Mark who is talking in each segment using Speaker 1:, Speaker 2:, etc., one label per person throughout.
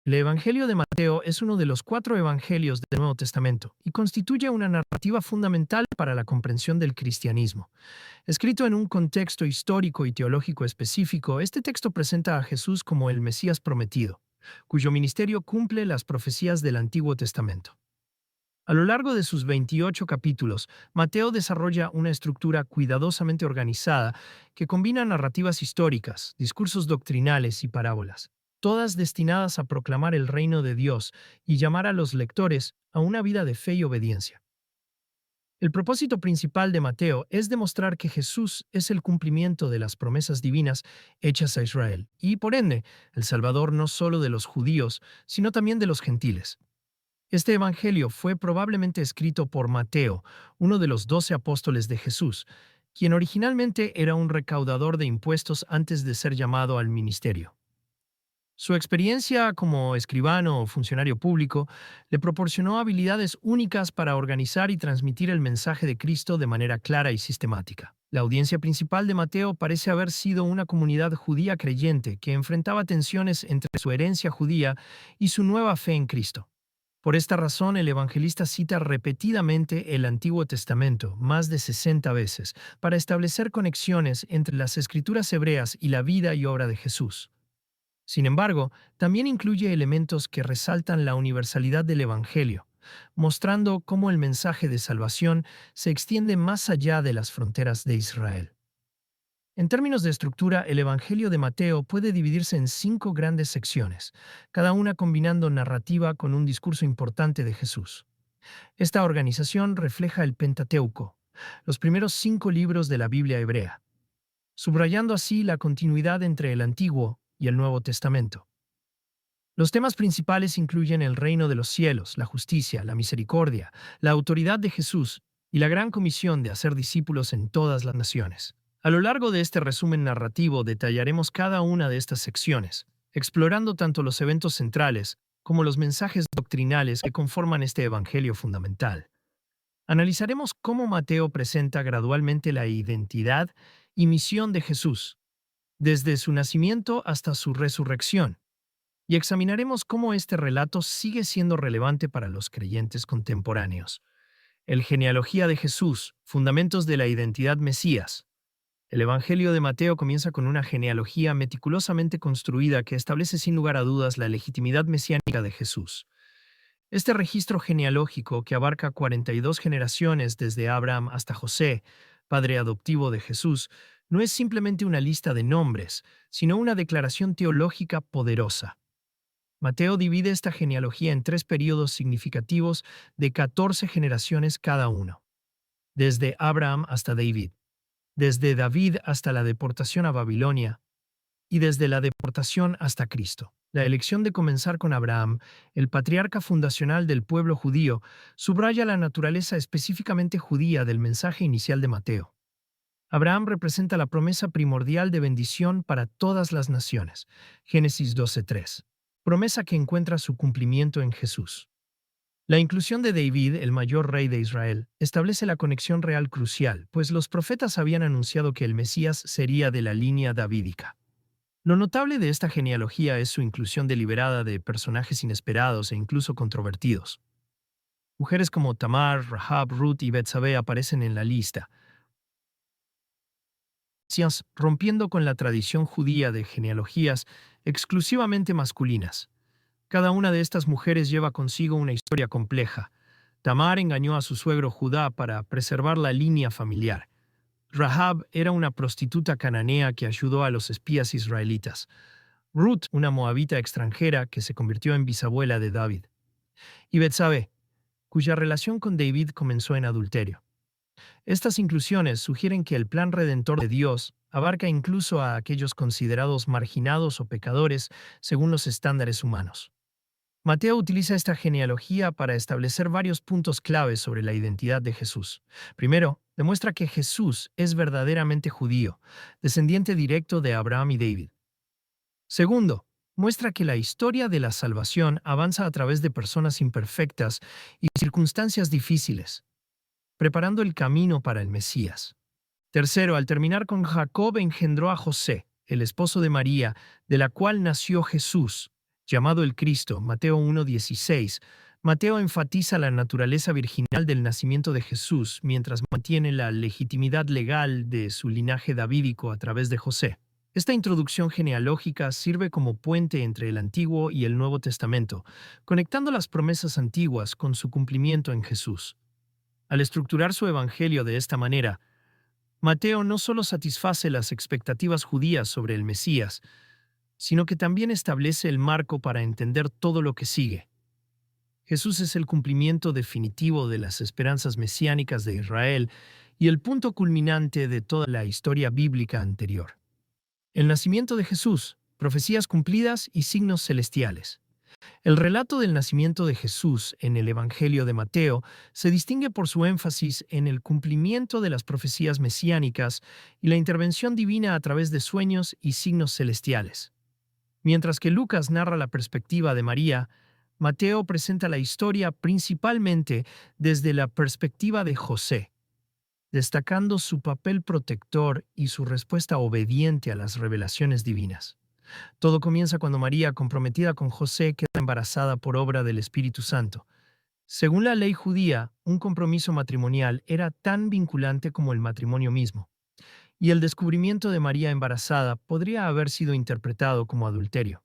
Speaker 1: El Evangelio de Mateo es uno de los 4 evangelios del Nuevo Testamento y constituye una narrativa fundamental para la comprensión del cristianismo. Escrito en un contexto histórico y teológico específico, este texto presenta a Jesús como el Mesías prometido, cuyo ministerio cumple las profecías del Antiguo Testamento. A lo largo de sus 28 capítulos, Mateo desarrolla una estructura cuidadosamente organizada que combina narrativas históricas, discursos doctrinales y parábolas, todas destinadas a proclamar el reino de Dios y llamar a los lectores a una vida de fe y obediencia. El propósito principal de Mateo es demostrar que Jesús es el cumplimiento de las promesas divinas hechas a Israel y, por ende, el Salvador no solo de los judíos, sino también de los gentiles. Este evangelio fue probablemente escrito por Mateo, uno de los 12 apóstoles de Jesús, quien originalmente era un recaudador de impuestos antes de ser llamado al ministerio. Su experiencia como escribano o funcionario público le proporcionó habilidades únicas para organizar y transmitir el mensaje de Cristo de manera clara y sistemática. La audiencia principal de Mateo parece haber sido una comunidad judía creyente que enfrentaba tensiones entre su herencia judía y su nueva fe en Cristo. Por esta razón, el evangelista cita repetidamente el Antiguo Testamento, más de 60 veces, para establecer conexiones entre las escrituras hebreas y la vida y obra de Jesús. Sin embargo, también incluye elementos que resaltan la universalidad del Evangelio, mostrando cómo el mensaje de salvación se extiende más allá de las fronteras de Israel. En términos de estructura, el Evangelio de Mateo puede dividirse en 5 grandes secciones, cada una combinando narrativa con un discurso importante de Jesús. Esta organización refleja el Pentateuco, los primeros 5 libros de la Biblia hebrea, subrayando así la continuidad entre el Antiguo y el Nuevo Testamento. Los temas principales incluyen el reino de los cielos, la justicia, la misericordia, la autoridad de Jesús y la gran comisión de hacer discípulos en todas las naciones. A lo largo de este resumen narrativo detallaremos cada una de estas secciones, explorando tanto los eventos centrales como los mensajes doctrinales que conforman este evangelio fundamental. Analizaremos cómo Mateo presenta gradualmente la identidad y misión de Jesús, desde su nacimiento hasta su resurrección, y examinaremos cómo este relato sigue siendo relevante para los creyentes contemporáneos. El genealogía de Jesús, fundamentos de la identidad Mesías. El Evangelio de Mateo comienza con una genealogía meticulosamente construida que establece sin lugar a dudas la legitimidad mesiánica de Jesús. Este registro genealógico, que abarca 42 generaciones desde Abraham hasta José, padre adoptivo de Jesús, no es simplemente una lista de nombres, sino una declaración teológica poderosa. Mateo divide esta genealogía en 3 períodos significativos de 14 generaciones cada uno, desde Abraham hasta David, desde David hasta la deportación a Babilonia y desde la deportación hasta Cristo. La elección de comenzar con Abraham, el patriarca fundacional del pueblo judío, subraya la naturaleza específicamente judía del mensaje inicial de Mateo. Abraham representa la promesa primordial de bendición para todas las naciones. Génesis 12:3. Promesa que encuentra su cumplimiento en Jesús. La inclusión de David, el mayor rey de Israel, establece la conexión real crucial, pues los profetas habían anunciado que el Mesías sería de la línea davídica. Lo notable de esta genealogía es su inclusión deliberada de personajes inesperados e incluso controvertidos. Mujeres como Tamar, Rahab, Ruth y Betsabé aparecen en la lista, rompiendo con la tradición judía de genealogías exclusivamente masculinas. Cada una de estas mujeres lleva consigo una historia compleja. Tamar engañó a su suegro Judá para preservar la línea familiar. Rahab era una prostituta cananea que ayudó a los espías israelitas. Ruth, una moabita extranjera que se convirtió en bisabuela de David. Y Betsabé, cuya relación con David comenzó en adulterio. Estas inclusiones sugieren que el plan redentor de Dios abarca incluso a aquellos considerados marginados o pecadores según los estándares humanos. Mateo utiliza esta genealogía para establecer varios puntos claves sobre la identidad de Jesús. Primero, demuestra que Jesús es verdaderamente judío, descendiente directo de Abraham y David. Segundo, muestra que la historia de la salvación avanza a través de personas imperfectas y circunstancias difíciles, preparando el camino para el Mesías. Tercero, al terminar con Jacob engendró a José, el esposo de María, de la cual nació Jesús, Llamado el Cristo, Mateo 1:16, Mateo enfatiza la naturaleza virginal del nacimiento de Jesús mientras mantiene la legitimidad legal de su linaje davídico a través de José. Esta introducción genealógica sirve como puente entre el Antiguo y el Nuevo Testamento, conectando las promesas antiguas con su cumplimiento en Jesús. Al estructurar su evangelio de esta manera, Mateo no solo satisface las expectativas judías sobre el Mesías, sino que también establece el marco para entender todo lo que sigue. Jesús es el cumplimiento definitivo de las esperanzas mesiánicas de Israel y el punto culminante de toda la historia bíblica anterior. El nacimiento de Jesús, profecías cumplidas y signos celestiales. El relato del nacimiento de Jesús en el Evangelio de Mateo se distingue por su énfasis en el cumplimiento de las profecías mesiánicas y la intervención divina a través de sueños y signos celestiales. Mientras que Lucas narra la perspectiva de María, Mateo presenta la historia principalmente desde la perspectiva de José, destacando su papel protector y su respuesta obediente a las revelaciones divinas. Todo comienza cuando María, comprometida con José, queda embarazada por obra del Espíritu Santo. Según la ley judía, un compromiso matrimonial era tan vinculante como el matrimonio mismo, y el descubrimiento de María embarazada podría haber sido interpretado como adulterio.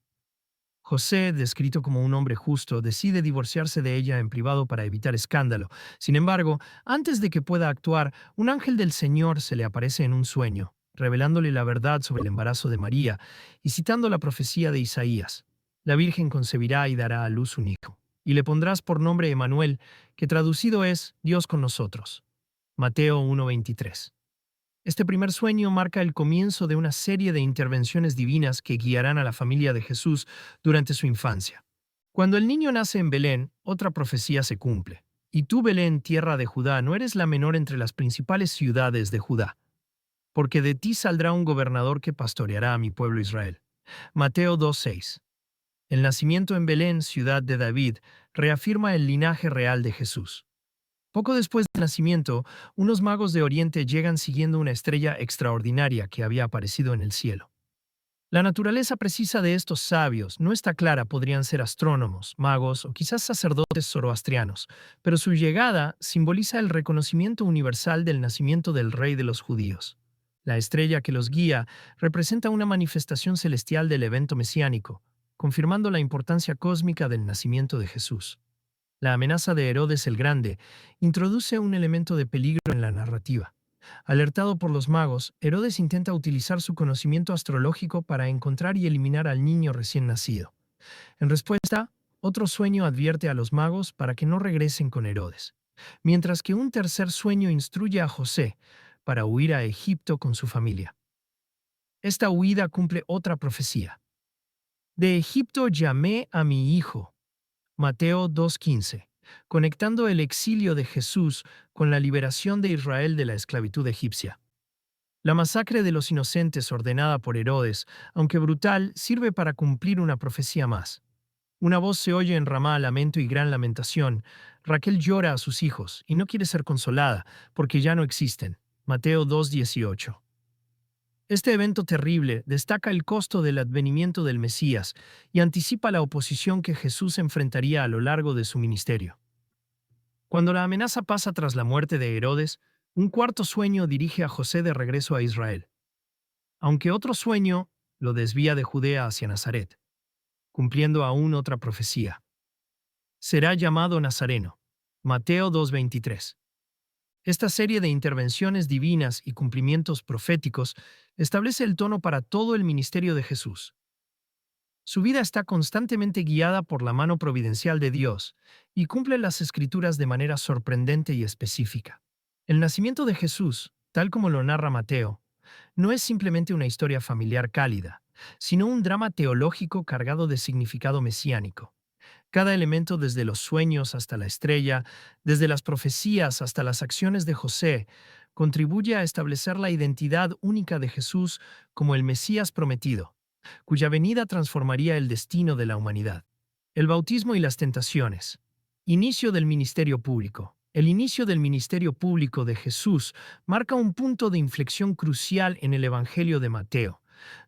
Speaker 1: José, descrito como un hombre justo, decide divorciarse de ella en privado para evitar escándalo. Sin embargo, antes de que pueda actuar, un ángel del Señor se le aparece en un sueño, revelándole la verdad sobre el embarazo de María y citando la profecía de Isaías. La Virgen concebirá y dará a luz un hijo, y le pondrás por nombre Emmanuel, que traducido es Dios con nosotros. Mateo 1:23. Este primer sueño marca el comienzo de una serie de intervenciones divinas que guiarán a la familia de Jesús durante su infancia. Cuando el niño nace en Belén, otra profecía se cumple. Y tú, Belén, tierra de Judá, no eres la menor entre las principales ciudades de Judá, porque de ti saldrá un gobernador que pastoreará a mi pueblo Israel. Mateo 2:6. El nacimiento en Belén, ciudad de David, reafirma el linaje real de Jesús. Poco después del nacimiento, unos magos de Oriente llegan siguiendo una estrella extraordinaria que había aparecido en el cielo. La naturaleza precisa de estos sabios no está clara, podrían ser astrónomos, magos o quizás sacerdotes zoroastrianos, pero su llegada simboliza el reconocimiento universal del nacimiento del rey de los judíos. La estrella que los guía representa una manifestación celestial del evento mesiánico, confirmando la importancia cósmica del nacimiento de Jesús. La amenaza de Herodes el Grande introduce un elemento de peligro en la narrativa. Alertado por los magos, Herodes intenta utilizar su conocimiento astrológico para encontrar y eliminar al niño recién nacido. En respuesta, otro sueño advierte a los magos para que no regresen con Herodes, mientras que un tercer sueño instruye a José para huir a Egipto con su familia. Esta huida cumple otra profecía. De Egipto llamé a mi hijo. Mateo 2:15, conectando el exilio de Jesús con la liberación de Israel de la esclavitud egipcia. La masacre de los inocentes ordenada por Herodes, aunque brutal, sirve para cumplir una profecía más. Una voz se oye en Ramá, lamento y gran lamentación. Raquel llora a sus hijos y no quiere ser consolada, porque ya no existen. Mateo 2:18. Este evento terrible destaca el costo del advenimiento del Mesías y anticipa la oposición que Jesús enfrentaría a lo largo de su ministerio. Cuando la amenaza pasa tras la muerte de Herodes, un cuarto sueño dirige a José de regreso a Israel, aunque otro sueño lo desvía de Judea hacia Nazaret, cumpliendo aún otra profecía. Será llamado Nazareno. Mateo 2:23. Esta serie de intervenciones divinas y cumplimientos proféticos establece el tono para todo el ministerio de Jesús. Su vida está constantemente guiada por la mano providencial de Dios y cumple las Escrituras de manera sorprendente y específica. El nacimiento de Jesús, tal como lo narra Mateo, no es simplemente una historia familiar cálida, sino un drama teológico cargado de significado mesiánico. Cada elemento, desde los sueños hasta la estrella, desde las profecías hasta las acciones de José, contribuye a establecer la identidad única de Jesús como el Mesías prometido, cuya venida transformaría el destino de la humanidad. El bautismo y las tentaciones. Inicio del ministerio público. El inicio del ministerio público de Jesús marca un punto de inflexión crucial en el Evangelio de Mateo,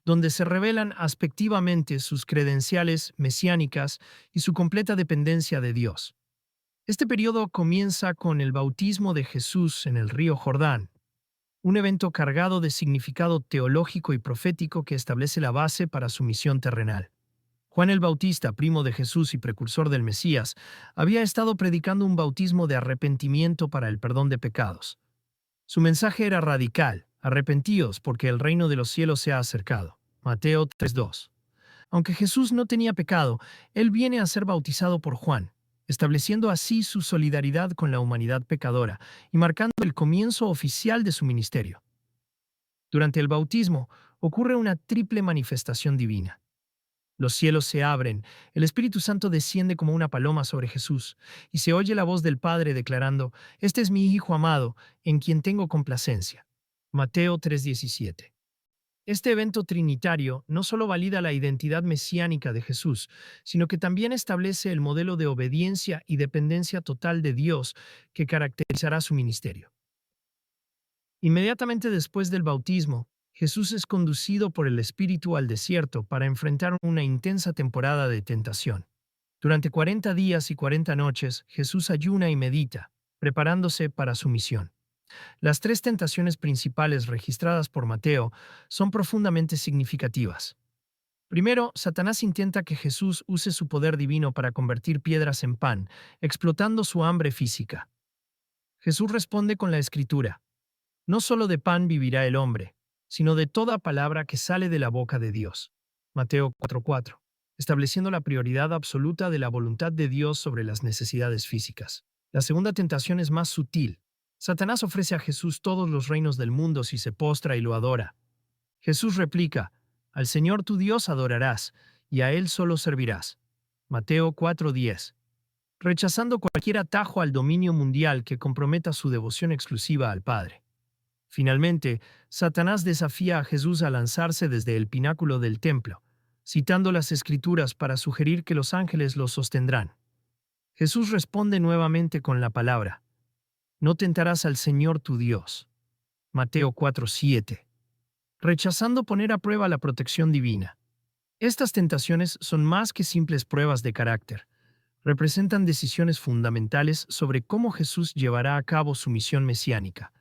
Speaker 1: donde se revelan aspectivamente sus credenciales mesiánicas y su completa dependencia de Dios. Este periodo comienza con el bautismo de Jesús en el río Jordán, un evento cargado de significado teológico y profético que establece la base para su misión terrenal. Juan el Bautista, primo de Jesús y precursor del Mesías, había estado predicando un bautismo de arrepentimiento para el perdón de pecados. Su mensaje era radical: arrepentíos porque el reino de los cielos se ha acercado. Mateo 3:2. Aunque Jesús no tenía pecado, él viene a ser bautizado por Juan, estableciendo así su solidaridad con la humanidad pecadora y marcando el comienzo oficial de su ministerio. Durante el bautismo ocurre una triple manifestación divina. Los cielos se abren, el Espíritu Santo desciende como una paloma sobre Jesús, y se oye la voz del Padre declarando: «Este es mi Hijo amado, en quien tengo complacencia». Mateo 3:17. Este evento trinitario no solo valida la identidad mesiánica de Jesús, sino que también establece el modelo de obediencia y dependencia total de Dios que caracterizará su ministerio. Inmediatamente después del bautismo, Jesús es conducido por el Espíritu al desierto para enfrentar una intensa temporada de tentación. Durante 40 días y 40 noches, Jesús ayuna y medita, preparándose para su misión. Las tres tentaciones principales registradas por Mateo son profundamente significativas. Primero, Satanás intenta que Jesús use su poder divino para convertir piedras en pan, explotando su hambre física. Jesús responde con la Escritura: «No solo de pan vivirá el hombre, sino de toda palabra que sale de la boca de Dios». Mateo 4:4, estableciendo la prioridad absoluta de la voluntad de Dios sobre las necesidades físicas. La segunda tentación es más sutil. Satanás ofrece a Jesús todos los reinos del mundo si se postra y lo adora. Jesús replica: «Al Señor tu Dios adorarás, y a Él solo servirás». Mateo 4:10, rechazando cualquier atajo al dominio mundial que comprometa su devoción exclusiva al Padre. Finalmente, Satanás desafía a Jesús a lanzarse desde el pináculo del templo, citando las Escrituras para sugerir que los ángeles lo sostendrán. Jesús responde nuevamente con la palabra: «No tentarás al Señor tu Dios». Mateo 4:7, rechazando poner a prueba la protección divina. Estas tentaciones son más que simples pruebas de carácter. Representan decisiones fundamentales sobre cómo Jesús llevará a cabo su misión mesiánica.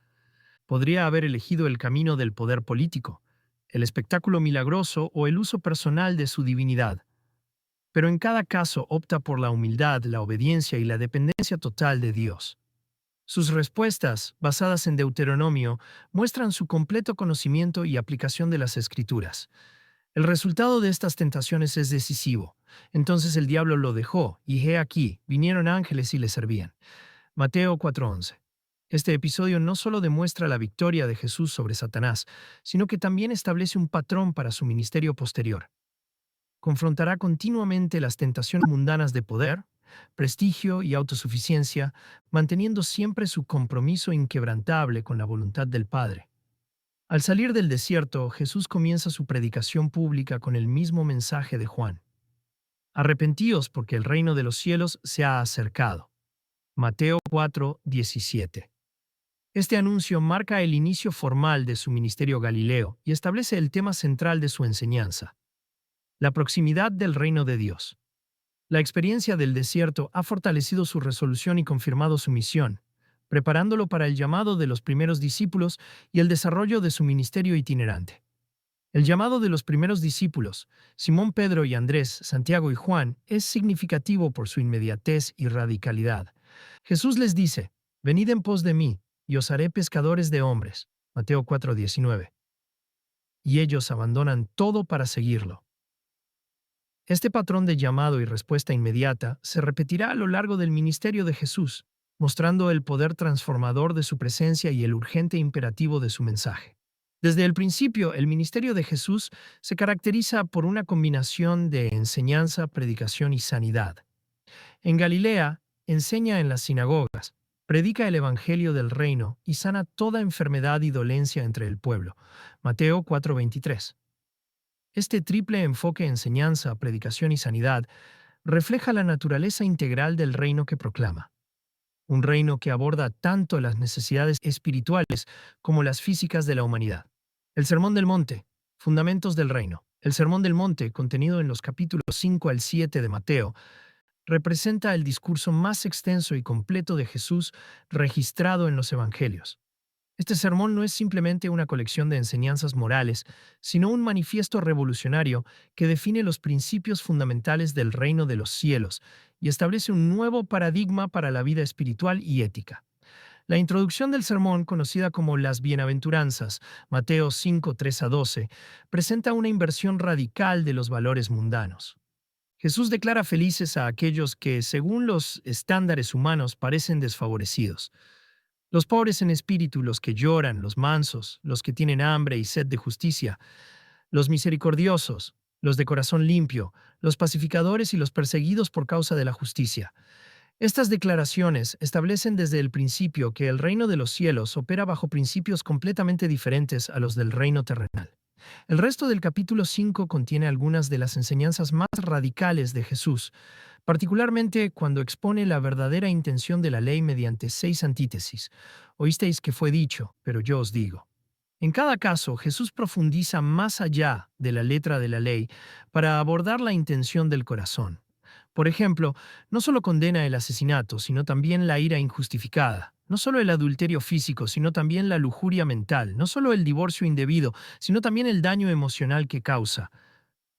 Speaker 1: Podría haber elegido el camino del poder político, el espectáculo milagroso o el uso personal de su divinidad. Pero en cada caso opta por la humildad, la obediencia y la dependencia total de Dios. Sus respuestas, basadas en Deuteronomio, muestran su completo conocimiento y aplicación de las Escrituras. El resultado de estas tentaciones es decisivo. Entonces el diablo lo dejó, y he aquí, vinieron ángeles y le servían. Mateo 4:11. Este episodio no solo demuestra la victoria de Jesús sobre Satanás, sino que también establece un patrón para su ministerio posterior. Confrontará continuamente las tentaciones mundanas de poder, prestigio y autosuficiencia, manteniendo siempre su compromiso inquebrantable con la voluntad del Padre. Al salir del desierto, Jesús comienza su predicación pública con el mismo mensaje de Juan: «Arrepentíos porque el reino de los cielos se ha acercado». Mateo 4:17. Este anuncio marca el inicio formal de su ministerio galileo y establece el tema central de su enseñanza: la proximidad del reino de Dios. La experiencia del desierto ha fortalecido su resolución y confirmado su misión, preparándolo para el llamado de los primeros discípulos y el desarrollo de su ministerio itinerante. El llamado de los primeros discípulos, Simón Pedro y Andrés, Santiago y Juan, es significativo por su inmediatez y radicalidad. Jesús les dice: «Venid en pos de mí, y os haré pescadores de hombres». Mateo 4:19. Y ellos abandonan todo para seguirlo. Este patrón de llamado y respuesta inmediata se repetirá a lo largo del ministerio de Jesús, mostrando el poder transformador de su presencia y el urgente imperativo de su mensaje. Desde el principio, el ministerio de Jesús se caracteriza por una combinación de enseñanza, predicación y sanidad. En Galilea, enseña en las sinagogas, predica el evangelio del reino y sana toda enfermedad y dolencia entre el pueblo. Mateo 4:23. Este triple enfoque enseñanza, predicación y sanidad refleja la naturaleza integral del reino que proclama. Un reino que aborda tanto las necesidades espirituales como las físicas de la humanidad. El Sermón del Monte, Fundamentos del reino. El Sermón del Monte, contenido en los capítulos 5 al 7 de Mateo, representa el discurso más extenso y completo de Jesús registrado en los Evangelios. Este sermón no es simplemente una colección de enseñanzas morales, sino un manifiesto revolucionario que define los principios fundamentales del reino de los cielos y establece un nuevo paradigma para la vida espiritual y ética. La introducción del sermón, conocida como las Bienaventuranzas, Mateo 5, 3 a 12, presenta una inversión radical de los valores mundanos. Jesús declara felices a aquellos que, según los estándares humanos, parecen desfavorecidos. Los pobres en espíritu, los que lloran, los mansos, los que tienen hambre y sed de justicia, los misericordiosos, los de corazón limpio, los pacificadores y los perseguidos por causa de la justicia. Estas declaraciones establecen desde el principio que el reino de los cielos opera bajo principios completamente diferentes a los del reino terrenal. El resto del capítulo 5 contiene algunas de las enseñanzas más radicales de Jesús, particularmente cuando expone la verdadera intención de la ley mediante 6 antítesis. Oísteis que fue dicho, pero yo os digo. En cada caso, Jesús profundiza más allá de la letra de la ley para abordar la intención del corazón. Por ejemplo, no solo condena el asesinato, sino también la ira injustificada. No solo el adulterio físico, sino también la lujuria mental. No solo el divorcio indebido, sino también el daño emocional que causa.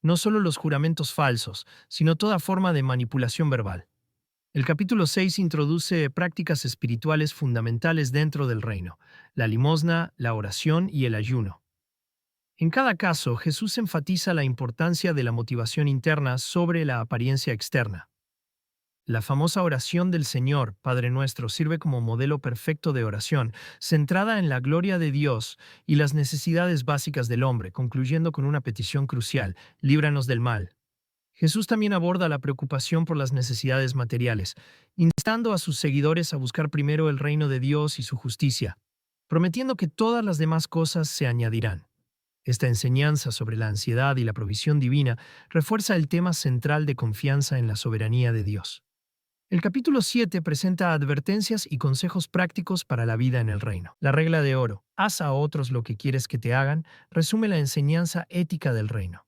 Speaker 1: No solo los juramentos falsos, sino toda forma de manipulación verbal. El capítulo 6 introduce prácticas espirituales fundamentales dentro del reino: la limosna, la oración y el ayuno. En cada caso, Jesús enfatiza la importancia de la motivación interna sobre la apariencia externa. La famosa oración del Señor, Padre Nuestro, sirve como modelo perfecto de oración, centrada en la gloria de Dios y las necesidades básicas del hombre, concluyendo con una petición crucial: líbranos del mal. Jesús también aborda la preocupación por las necesidades materiales, instando a sus seguidores a buscar primero el reino de Dios y su justicia, prometiendo que todas las demás cosas se añadirán. Esta enseñanza sobre la ansiedad y la provisión divina refuerza el tema central de confianza en la soberanía de Dios. El capítulo 7 presenta advertencias y consejos prácticos para la vida en el reino. La regla de oro: haz a otros lo que quieres que te hagan, resume la enseñanza ética del reino.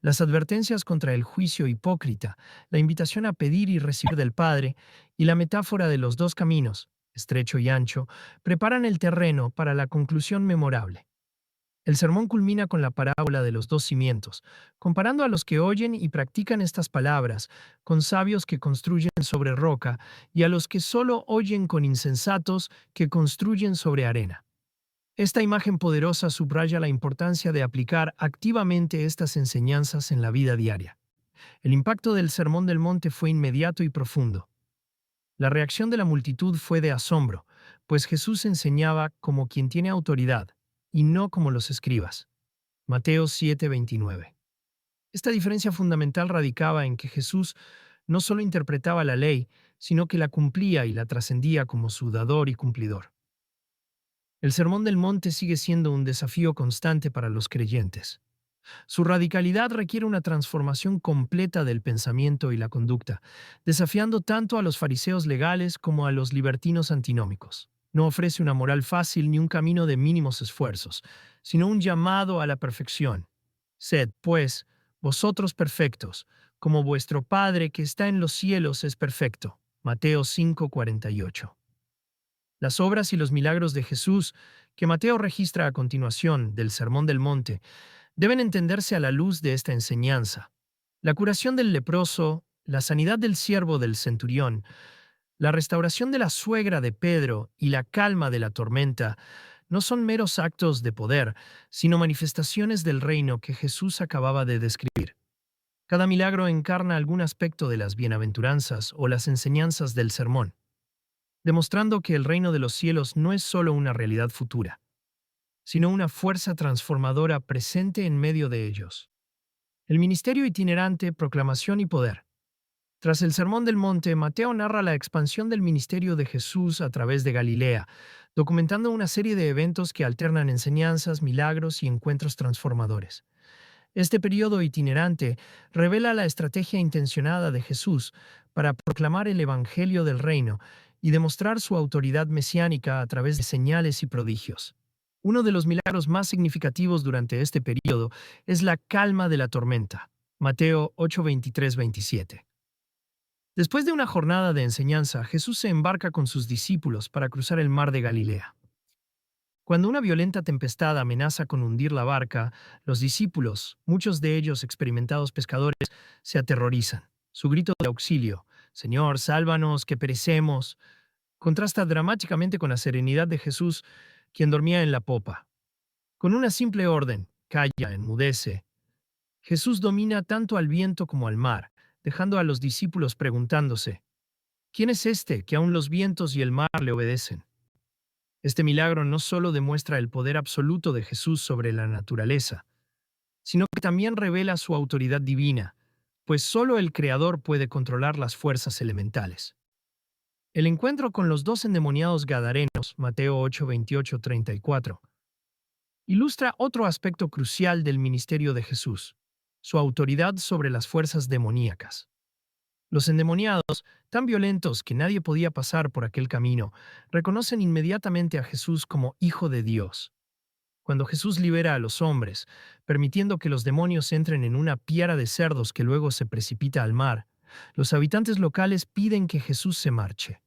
Speaker 1: Las advertencias contra el juicio hipócrita, la invitación a pedir y recibir del Padre, y la metáfora de los dos caminos, estrecho y ancho, preparan el terreno para la conclusión memorable. El sermón culmina con la parábola de los dos cimientos, comparando a los que oyen y practican estas palabras con sabios que construyen sobre roca y a los que solo oyen con insensatos que construyen sobre arena. Esta imagen poderosa subraya la importancia de aplicar activamente estas enseñanzas en la vida diaria. El impacto del Sermón del Monte fue inmediato y profundo. La reacción de la multitud fue de asombro, pues Jesús enseñaba como quien tiene autoridad, y no como los escribas. Mateo 7:29. Esta diferencia fundamental radicaba en que Jesús no solo interpretaba la ley, sino que la cumplía y la trascendía como su dador y cumplidor. El Sermón del Monte sigue siendo un desafío constante para los creyentes. Su radicalidad requiere una transformación completa del pensamiento y la conducta, desafiando tanto a los fariseos legales como a los libertinos antinómicos. No ofrece una moral fácil ni un camino de mínimos esfuerzos, sino un llamado a la perfección. Sed, pues, vosotros perfectos, como vuestro Padre que está en los cielos es perfecto. Mateo 5:48. Las obras y los milagros de Jesús, que Mateo registra a continuación del Sermón del Monte, deben entenderse a la luz de esta enseñanza. La curación del leproso, la sanidad del siervo del centurión, la restauración de la suegra de Pedro y la calma de la tormenta no son meros actos de poder, sino manifestaciones del reino que Jesús acababa de describir. Cada milagro encarna algún aspecto de las bienaventuranzas o las enseñanzas del sermón, demostrando que el reino de los cielos no es solo una realidad futura, sino una fuerza transformadora presente en medio de ellos. El ministerio itinerante, proclamación y poder. Tras el Sermón del Monte, Mateo narra la expansión del ministerio de Jesús a través de Galilea, documentando una serie de eventos que alternan enseñanzas, milagros y encuentros transformadores. Este periodo itinerante revela la estrategia intencionada de Jesús para proclamar el Evangelio del Reino y demostrar su autoridad mesiánica a través de señales y prodigios. Uno de los milagros más significativos durante este período es la calma de la tormenta. Mateo 8, 23, 27. Después de una jornada de enseñanza, Jesús se embarca con sus discípulos para cruzar el mar de Galilea. Cuando una violenta tempestad amenaza con hundir la barca, los discípulos, muchos de ellos experimentados pescadores, se aterrorizan. Su grito de auxilio, Señor, sálvanos, que perecemos, contrasta dramáticamente con la serenidad de Jesús, quien dormía en la popa. Con una simple orden, calla, enmudece, Jesús domina tanto al viento como al mar, dejando a los discípulos preguntándose, ¿quién es este que aun los vientos y el mar le obedecen? Este milagro no solo demuestra el poder absoluto de Jesús sobre la naturaleza, sino que también revela su autoridad divina, pues solo el Creador puede controlar las fuerzas elementales. El encuentro con los dos endemoniados gadarenos, Mateo 8, 28, 34, ilustra otro aspecto crucial del ministerio de Jesús, su autoridad sobre las fuerzas demoníacas. Los endemoniados, tan violentos que nadie podía pasar por aquel camino, reconocen inmediatamente a Jesús como Hijo de Dios. Cuando Jesús libera a los hombres, permitiendo que los demonios entren en una piara de cerdos que luego se precipita al mar, los habitantes locales piden que Jesús se marche.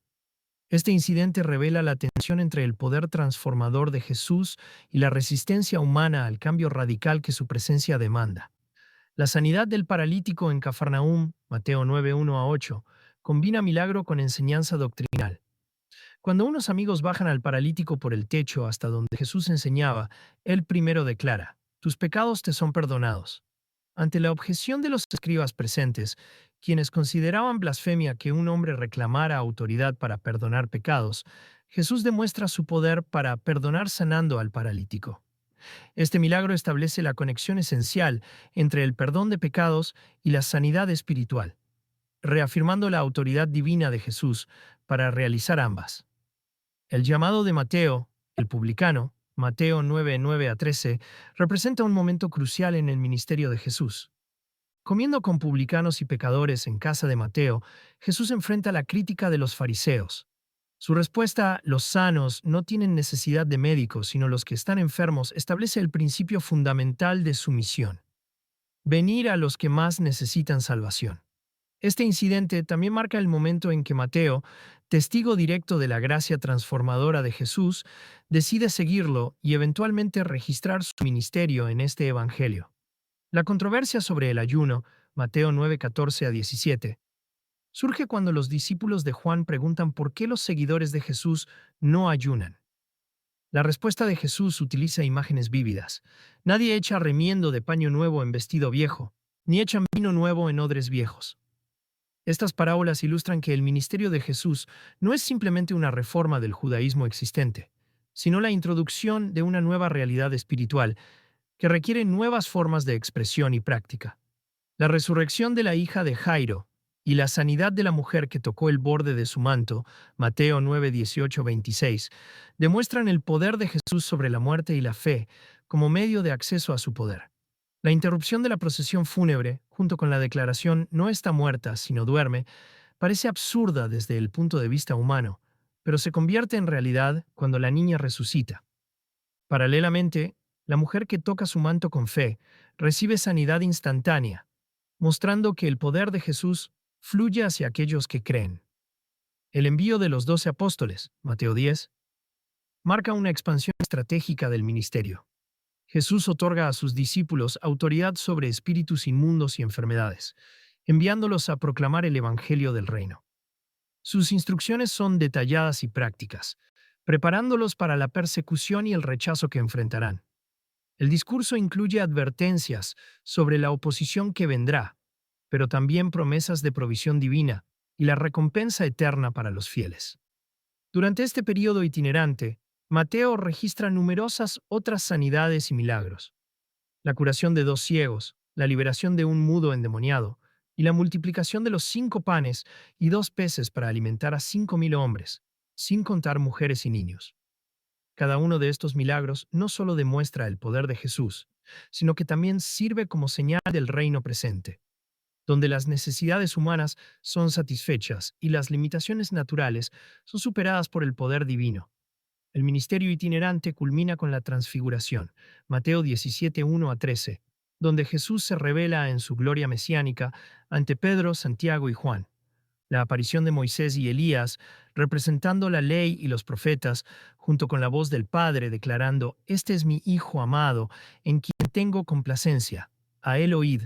Speaker 1: Este incidente revela la tensión entre el poder transformador de Jesús y la resistencia humana al cambio radical que su presencia demanda. La sanidad del paralítico en Cafarnaúm, Mateo 9, 1 a 8, combina milagro con enseñanza doctrinal. Cuando unos amigos bajan al paralítico por el techo hasta donde Jesús enseñaba, él primero declara, tus pecados te son perdonados. Ante la objeción de los escribas presentes, quienes consideraban blasfemia que un hombre reclamara autoridad para perdonar pecados, Jesús demuestra su poder para perdonar sanando al paralítico. Este milagro establece la conexión esencial entre el perdón de pecados y la sanidad espiritual, reafirmando la autoridad divina de Jesús para realizar ambas. El llamado de Mateo, el publicano, Mateo 9, 9 a 13, representa un momento crucial en el ministerio de Jesús. Comiendo con publicanos y pecadores en casa de Mateo, Jesús enfrenta la crítica de los fariseos. Su respuesta, los sanos no tienen necesidad de médicos, sino los que están enfermos, establece el principio fundamental de su misión: venir a los que más necesitan salvación. Este incidente también marca el momento en que Mateo, testigo directo de la gracia transformadora de Jesús, decide seguirlo y eventualmente registrar su ministerio en este evangelio. La controversia sobre el ayuno, Mateo 9, 14 a 17, surge cuando los discípulos de Juan preguntan por qué los seguidores de Jesús no ayunan. La respuesta de Jesús utiliza imágenes vívidas. Nadie echa remiendo de paño nuevo en vestido viejo, ni echan vino nuevo en odres viejos. Estas parábolas ilustran que el ministerio de Jesús no es simplemente una reforma del judaísmo existente, sino la introducción de una nueva realidad espiritual que requiere nuevas formas de expresión y práctica. La resurrección de la hija de Jairo y la sanidad de la mujer que tocó el borde de su manto, Mateo 9, 18, 26, demuestran el poder de Jesús sobre la muerte y la fe como medio de acceso a su poder. La interrupción de la procesión fúnebre, junto con la declaración "no está muerta, sino duerme", parece absurda desde el punto de vista humano, pero se convierte en realidad cuando la niña resucita. Paralelamente, la mujer que toca su manto con fe recibe sanidad instantánea, mostrando que el poder de Jesús fluye hacia aquellos que creen. El envío de los 12 apóstoles, Mateo 10, marca una expansión estratégica del ministerio. Jesús otorga a sus discípulos autoridad sobre espíritus inmundos y enfermedades, enviándolos a proclamar el Evangelio del Reino. Sus instrucciones son detalladas y prácticas, preparándolos para la persecución y el rechazo que enfrentarán. El discurso incluye advertencias sobre la oposición que vendrá, pero también promesas de provisión divina y la recompensa eterna para los fieles. Durante este periodo itinerante, Mateo registra numerosas otras sanidades y milagros: la curación de 2 ciegos, la liberación de un mudo endemoniado, y la multiplicación de los 5 panes y 2 peces para alimentar a 5,000 hombres, sin contar mujeres y niños. Cada uno de estos milagros no solo demuestra el poder de Jesús, sino que también sirve como señal del reino presente, donde las necesidades humanas son satisfechas y las limitaciones naturales son superadas por el poder divino. El ministerio itinerante culmina con la transfiguración, Mateo 17, 1 a 13, donde Jesús se revela en su gloria mesiánica ante Pedro, Santiago y Juan. La aparición de Moisés y Elías, representando la ley y los profetas, junto con la voz del Padre declarando, «Este es mi Hijo amado, en quien tengo complacencia, a él oíd»,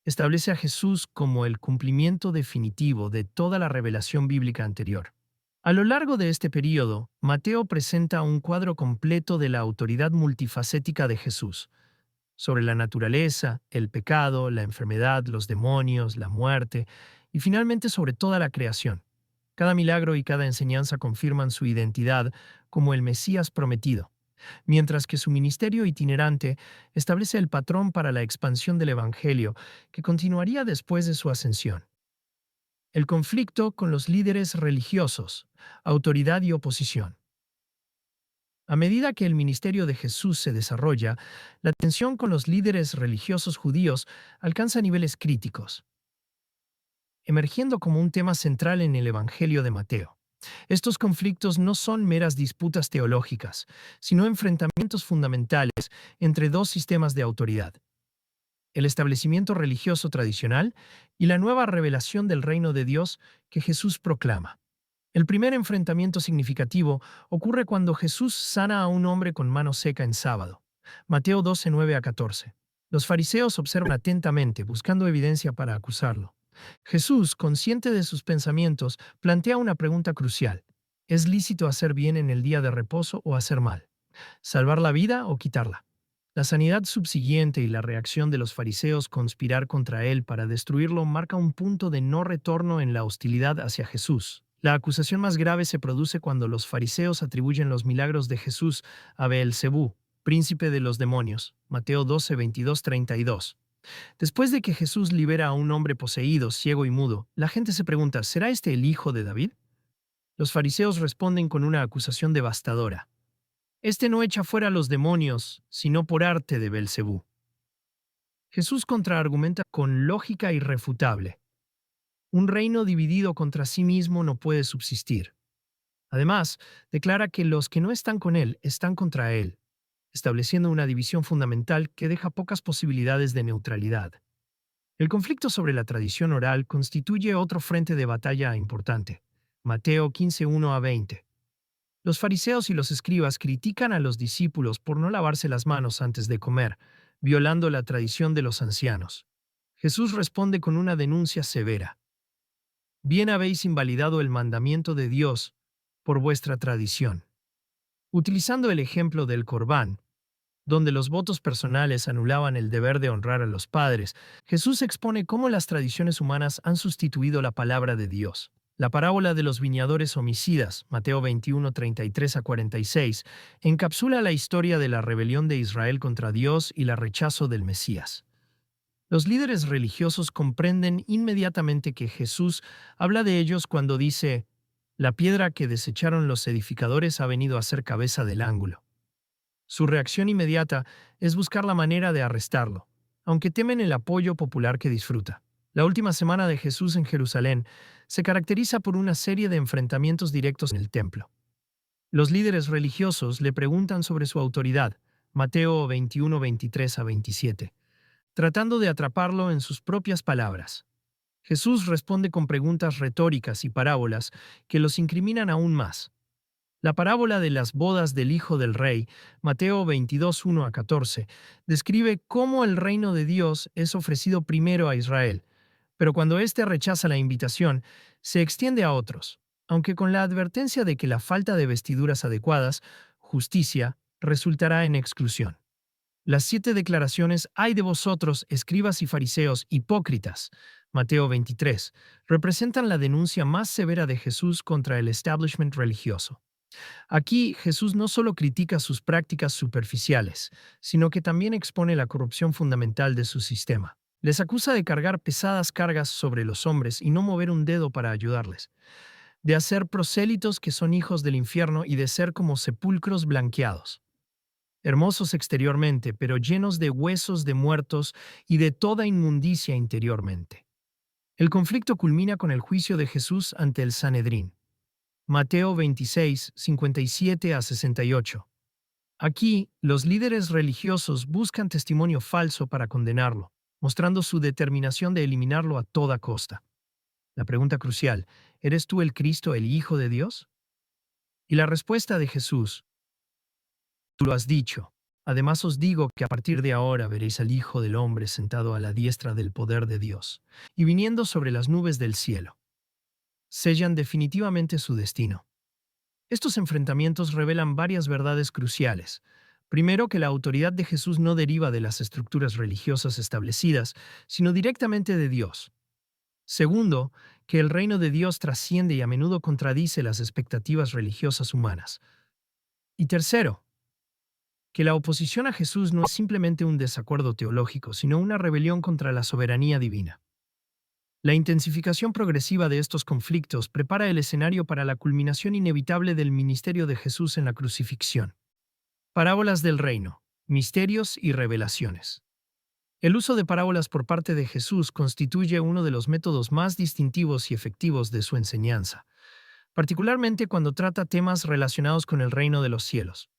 Speaker 1: establece a Jesús como el cumplimiento definitivo de toda la revelación bíblica anterior. A lo largo de este período, Mateo presenta un cuadro completo de la autoridad multifacética de Jesús, sobre la naturaleza, el pecado, la enfermedad, los demonios, la muerte y finalmente sobre toda la creación. Cada milagro y cada enseñanza confirman su identidad como el Mesías prometido, mientras que su ministerio itinerante establece el patrón para la expansión del Evangelio que continuaría después de su ascensión. El conflicto con los líderes religiosos, autoridad y oposición. A medida que el ministerio de Jesús se desarrolla, la tensión con los líderes religiosos judíos alcanza niveles críticos, emergiendo como un tema central en el Evangelio de Mateo. Estos conflictos no son meras disputas teológicas, sino enfrentamientos fundamentales entre dos sistemas de autoridad: el establecimiento religioso tradicional y la nueva revelación del reino de Dios que Jesús proclama. El primer enfrentamiento significativo ocurre cuando Jesús sana a un hombre con mano seca en sábado. Mateo 12, 9 a 14. Los fariseos observan atentamente, buscando evidencia para acusarlo. Jesús, consciente de sus pensamientos, plantea una pregunta crucial: ¿es lícito hacer bien en el día de reposo o hacer mal? ¿Salvar la vida o quitarla? La sanidad subsiguiente y la reacción de los fariseos conspirar contra él para destruirlo marca un punto de no retorno en la hostilidad hacia Jesús. La acusación más grave se produce cuando los fariseos atribuyen los milagros de Jesús a Beelzebú, príncipe de los demonios. Mateo 12, 22, 32. Después de que Jesús libera a un hombre poseído, ciego y mudo, la gente se pregunta, ¿será este el hijo de David? Los fariseos responden con una acusación devastadora: este no echa fuera los demonios, sino por arte de Belcebú. Jesús contraargumenta con lógica irrefutable: un reino dividido contra sí mismo no puede subsistir. Además, declara que los que no están con él están contra él, estableciendo una división fundamental que deja pocas posibilidades de neutralidad. El conflicto sobre la tradición oral constituye otro frente de batalla importante. Mateo 15, 1 a 20. Los fariseos y los escribas critican a los discípulos por no lavarse las manos antes de comer, violando la tradición de los ancianos. Jesús responde con una denuncia severa: bien habéis invalidado el mandamiento de Dios por vuestra tradición. Utilizando el ejemplo del Corbán, donde los votos personales anulaban el deber de honrar a los padres, Jesús expone cómo las tradiciones humanas han sustituido la palabra de Dios. La parábola de los viñadores homicidas, Mateo 21, 33 a 46, encapsula la historia de la rebelión de Israel contra Dios y el rechazo del Mesías. Los líderes religiosos comprenden inmediatamente que Jesús habla de ellos cuando dice: la piedra que desecharon los edificadores ha venido a ser cabeza del ángulo. Su reacción inmediata es buscar la manera de arrestarlo, aunque temen el apoyo popular que disfruta. La última semana de Jesús en Jerusalén se caracteriza por una serie de enfrentamientos directos en el templo. Los líderes religiosos le preguntan sobre su autoridad, Mateo 21, 23 a 27, tratando de atraparlo en sus propias palabras. Jesús responde con preguntas retóricas y parábolas que los incriminan aún más. La parábola de las bodas del Hijo del Rey, Mateo 22, 1 a 14, describe cómo el reino de Dios es ofrecido primero a Israel, pero cuando éste rechaza la invitación, se extiende a otros, aunque con la advertencia de que la falta de vestiduras adecuadas, justicia, resultará en exclusión. Las 7 declaraciones «ay de vosotros, escribas y fariseos, hipócritas», Mateo 23, representan la denuncia más severa de Jesús contra el establishment religioso. Aquí Jesús no solo critica sus prácticas superficiales, sino que también expone la corrupción fundamental de su sistema. Les acusa de cargar pesadas cargas sobre los hombres y no mover un dedo para ayudarles, de hacer prosélitos que son hijos del infierno y de ser como sepulcros blanqueados, hermosos exteriormente, pero llenos de huesos de muertos y de toda inmundicia interiormente. El conflicto culmina con el juicio de Jesús ante el Sanedrín. Mateo 26, 57 a 68. Aquí, los líderes religiosos buscan testimonio falso para condenarlo, mostrando su determinación de eliminarlo a toda costa. La pregunta crucial, ¿eres tú el Cristo, el Hijo de Dios? Y la respuesta de Jesús, tú lo has dicho. Además os digo que a partir de ahora veréis al Hijo del Hombre sentado a la diestra del poder de Dios, y viniendo sobre las nubes del cielo. Sellan definitivamente su destino. Estos enfrentamientos revelan varias verdades cruciales. Primero, que la autoridad de Jesús no deriva de las estructuras religiosas establecidas, sino directamente de Dios. Segundo, que el reino de Dios trasciende y a menudo contradice las expectativas religiosas humanas. Y tercero, que la oposición a Jesús no es simplemente un desacuerdo teológico, sino una rebelión contra la soberanía divina. La intensificación progresiva de estos conflictos prepara el escenario para la culminación inevitable del ministerio de Jesús en la crucifixión. Parábolas del reino, misterios y revelaciones. El uso de parábolas por parte de Jesús constituye uno de los métodos más distintivos y efectivos de su enseñanza, particularmente cuando trata temas relacionados con el reino de los cielos.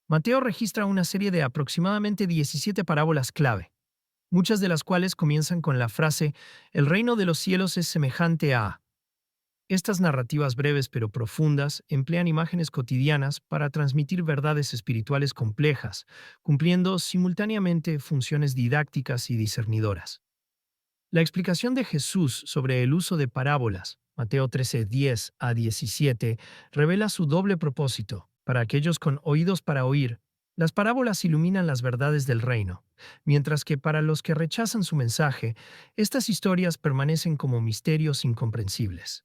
Speaker 1: Mateo registra una serie de aproximadamente 17 parábolas clave, muchas de las cuales comienzan con la frase «El reino de los cielos es semejante a». Estas narrativas breves pero profundas emplean imágenes cotidianas para transmitir verdades espirituales complejas, cumpliendo simultáneamente funciones didácticas y discernidoras. La explicación de Jesús sobre el uso de parábolas, Mateo 13, 10 a 17, revela su doble propósito. Para aquellos con oídos para oír, las parábolas iluminan las verdades del reino, mientras que para los que rechazan su mensaje, estas historias permanecen como misterios incomprensibles.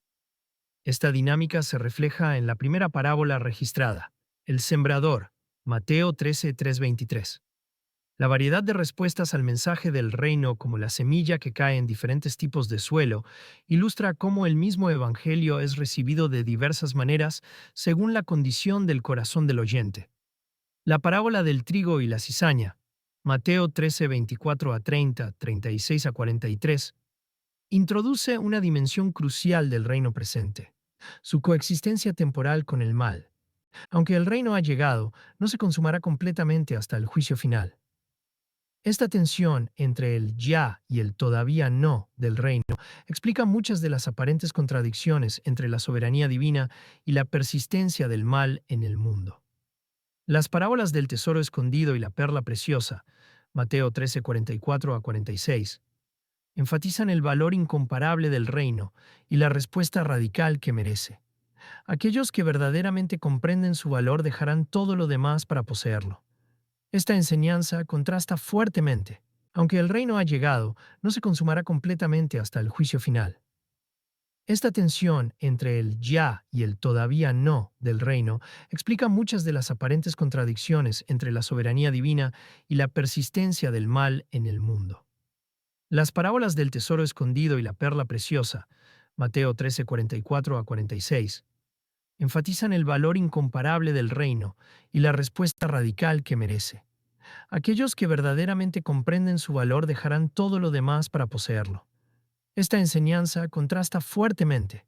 Speaker 1: Esta dinámica se refleja en la primera parábola registrada, el sembrador, Mateo 13, 3-23. La variedad de respuestas al mensaje del reino, como la semilla que cae en diferentes tipos de suelo, ilustra cómo el mismo evangelio es recibido de diversas maneras según la condición del corazón del oyente. La parábola del trigo y la cizaña, Mateo 13, 24 a 30, 36 a 43, introduce una dimensión crucial del reino presente, su coexistencia temporal con el mal. Aunque el reino ha llegado, no se consumará completamente hasta el juicio final. Esta tensión entre el ya y el todavía no del reino explica muchas de las aparentes contradicciones entre la soberanía divina y la persistencia del mal en el mundo. Las parábolas del tesoro escondido y la perla preciosa, Mateo 13, 44 a 46, enfatizan el valor incomparable del reino y la respuesta radical que merece. Aquellos que verdaderamente comprenden su valor dejarán todo lo demás para poseerlo. Esta enseñanza contrasta fuertemente. Aunque el reino ha llegado, no se consumará completamente hasta el juicio final. Esta tensión entre el ya y el todavía no del reino explica muchas de las aparentes contradicciones entre la soberanía divina y la persistencia del mal en el mundo. Las parábolas del tesoro escondido y la perla preciosa, Mateo 13, 44 a 46, enfatizan el valor incomparable del reino y la respuesta radical que merece. Aquellos que verdaderamente comprenden su valor dejarán todo lo demás para poseerlo. Esta enseñanza contrasta fuertemente.